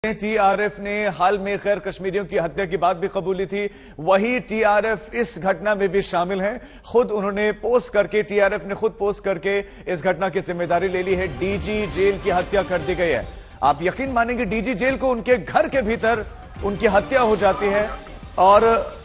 TRF ने हाल में खैर कश्मीरियों की हत्या की बात भी कबूली थी। वही टीआरएफ इस घटना में भी शामिल हैं। खुद उन्होंने पोस्ट करके, टीआरएफ ने खुद पोस्ट करके इस घटना की जिम्मेदारी ले ली है। डीजी जेल की हत्या कर दी गई है। आप यकीन मानेंगे, डीजी जेल को उनके घर के भीतर उनकी हत्या हो जाती है और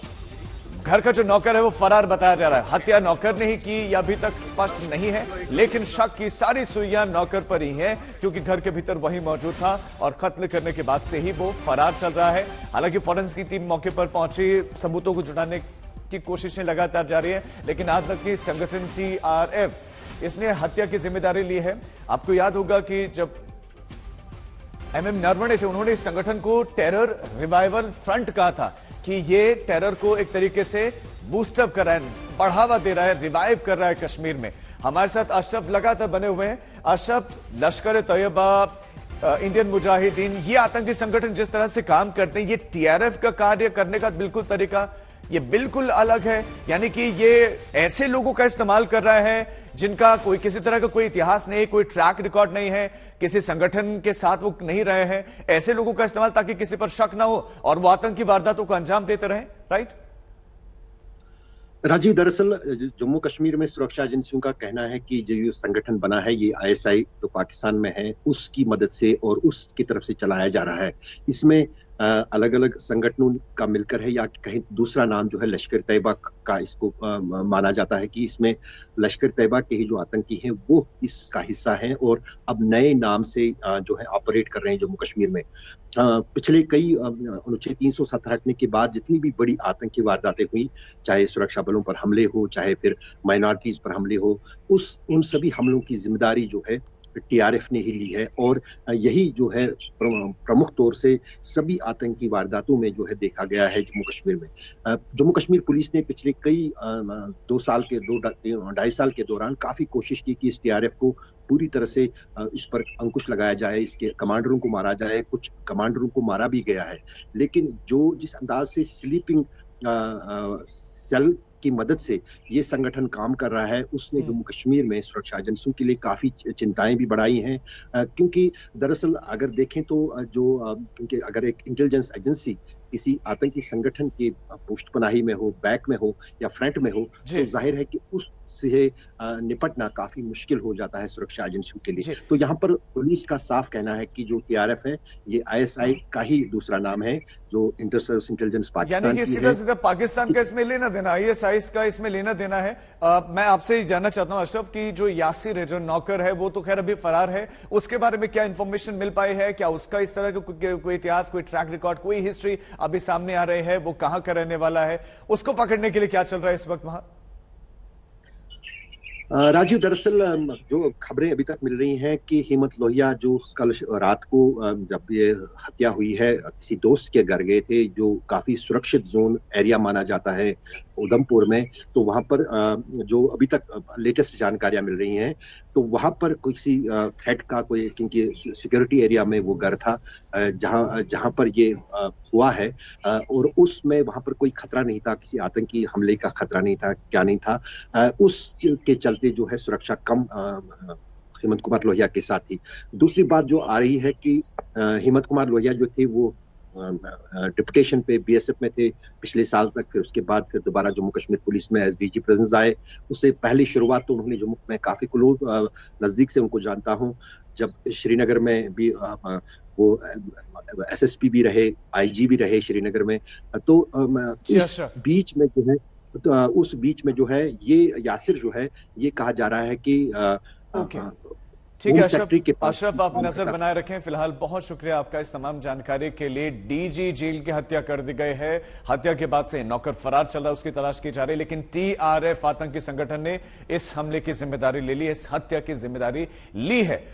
घर का जो नौकर है वो फरार बताया जा रहा है। हत्या नौकर ने ही की यह अभी तक स्पष्ट नहीं है, लेकिन शक की सारी सुइयां नौकर पर ही है क्योंकि घर के भीतर वही मौजूद था और कत्ल करने के बाद से ही वो फरार चल रहा है। हालांकि फॉरेंसिक टीम मौके पर पहुंची, सबूतों को जुटाने की कोशिशें लगातार जारी है, लेकिन आज तक की संगठन टीआरएफ इसने हत्या की जिम्मेदारी ली है। आपको याद होगा कि जब एमएम नरवणे थे, उन्होंने इस संगठन को टेरर रिवाइवल फ्रंट कहा था कि ये टेरर को एक तरीके से बूस्टअप कर रहा है, बढ़ावा दे रहा है, रिवाइव कर रहा है कश्मीर में। हमारे साथ अशरफ लगातार बने हुए हैं। अशरफ, लश्कर तैयबा, इंडियन मुजाहिदीन, ये आतंकी संगठन जिस तरह से काम करते हैं, ये टीआरएफ का कार्य करने का बिल्कुल तरीका ये बिल्कुल अलग है। यानी कि ये ऐसे लोगों का इस्तेमाल कर रहा है जिनका कोई किसी तरह का कोई इतिहास नहीं, कोई ट्रैक रिकॉर्ड नहीं है, किसी संगठन के साथ वो नहीं रहे हैं। ऐसे लोगों का इस्तेमाल ताकि किसी पर शक ना हो और वो आतंकी वारदातों को अंजाम देते रहें। राइट राजीव, दरअसल जम्मू कश्मीर में सुरक्षा एजेंसियों का कहना है कि जो संगठन बना है ये आईएसआई जो पाकिस्तान में है उसकी मदद से और उसकी तरफ से चलाया जा रहा है। इसमें अलग अलग संगठनों का मिलकर है या कहीं दूसरा नाम जो है लश्कर तैयबा का इसको माना जाता है कि इसमें लश्कर तैयबा के ही जो आतंकी हैं वो इसका हिस्सा हैं और अब नए नाम से जो है ऑपरेट कर रहे हैं जम्मू कश्मीर में। पिछले कई अनुच्छेद 370 हटने के बाद जितनी भी बड़ी आतंकी वारदातें हुई, चाहे सुरक्षा बलों पर हमले हो, चाहे फिर माइनॉरिटीज पर हमले हो, उन सभी हमलों की जिम्मेदारी जो है टीआरएफ ने ही ली है और यही जो है प्रमुख तौर से सभी आतंकी वारदातों में जो है देखा गया है जम्मू कश्मीर में। जम्मू कश्मीर पुलिस ने पिछले कई 2.5 साल के दौरान काफी कोशिश की कि इस टीआरएफ को पूरी तरह से इस पर अंकुश लगाया जाए, इसके कमांडरों को मारा जाए। कुछ कमांडरों को मारा भी गया है, लेकिन जिस अंदाज से स्लीपिंग सेल की मदद से ये संगठन काम कर रहा है, उसने जम्मू कश्मीर में सुरक्षा एजेंसियों के लिए काफी चिंताएं भी बढ़ाई हैं। क्योंकि दरअसल अगर देखें तो क्योंकि अगर एक इंटेलिजेंस एजेंसी किसी आतंकी संगठन की पुष्टपनाही में हो, बैक में हो या फ्रंट में हो, तो जाहिर है कि उससे निपटना काफी मुश्किल हो जाता है सुरक्षा एजेंसियों के लिए। तो यहाँ पर पुलिस का साफ कहना है कि जो टीआरएफ है ये आईएसआई का ही दूसरा नाम है, जो इंटर सर्विस इंटेलिजेंस पाकिस्तान की है। सीधा पाकिस्तान का इसमें लेना देना, आईएसआई का इसमें लेना देना है। मैं आपसे जानना चाहता हूं अशरफ की जो यासिर है, जो नौकर है, वो तो खैर अभी फरार है, उसके बारे में क्या इंफॉर्मेशन मिल पाई है? क्या उसका इस तरह का कोई इतिहास, कोई ट्रैक रिकॉर्ड, कोई हिस्ट्री अभी सामने आ रहे हैं? वो कहां का रहने वाला है? उसको पकड़ने के लिए क्या चल रहा है इस वक्त वहां? राजीव, दरअसल जो खबरें अभी तक मिल रही हैं कि हिम्मत लोहिया जो कल रात को जब ये हत्या हुई है किसी दोस्त के घर गए थे जो काफी सुरक्षित जोन एरिया माना जाता है उधमपुर में, तो वहां पर जो अभी तक लेटेस्ट जानकारियां मिल रही हैं तो वहां पर किसी थ्रेट का कोई, क्योंकि सिक्योरिटी एरिया में वो घर था जहां पर ये हुआ है और उसमें वहां पर कोई खतरा नहीं था, किसी आतंकी हमले का खतरा नहीं था, क्या नहीं था। उसके चलते जो है सुरक्षा कम हेमंत कुमार लोहिया के साथ थी। दूसरी बात जो आ रही है कि हेमंत कुमार लोहिया जो थे वो डिप्यूटेशन पे बीएसएफ में थे पिछले साल तक, फिर उसके बाद फिर दोबारा जम्मू कश्मीर पुलिस में एस डीजी प्रेजेंस आए। उससे पहली शुरुआत तो उन्होंने जम्मू में काफी क्लोज नजदीक से उनको जानता हूँ, जब श्रीनगर में भी वो एसएसपी भी रहे, आईजी भी रहे श्रीनगर में। तो इस बीच में जो है उस बीच में जो है ये यासिर जो है ये कहा जा रहा है कि ठीक है अशरफ, आप नजर बनाए रखें। फिलहाल बहुत शुक्रिया आपका इस तमाम जानकारी के लिए। डीजी जेल की हत्या कर दी गई है। हत्या के बाद से नौकर फरार चल रहा है, उसकी तलाश की जा रही है, लेकिन टीआरएफ आतंकी संगठन ने इस हमले की जिम्मेदारी ले ली है, इस हत्या की जिम्मेदारी ली है।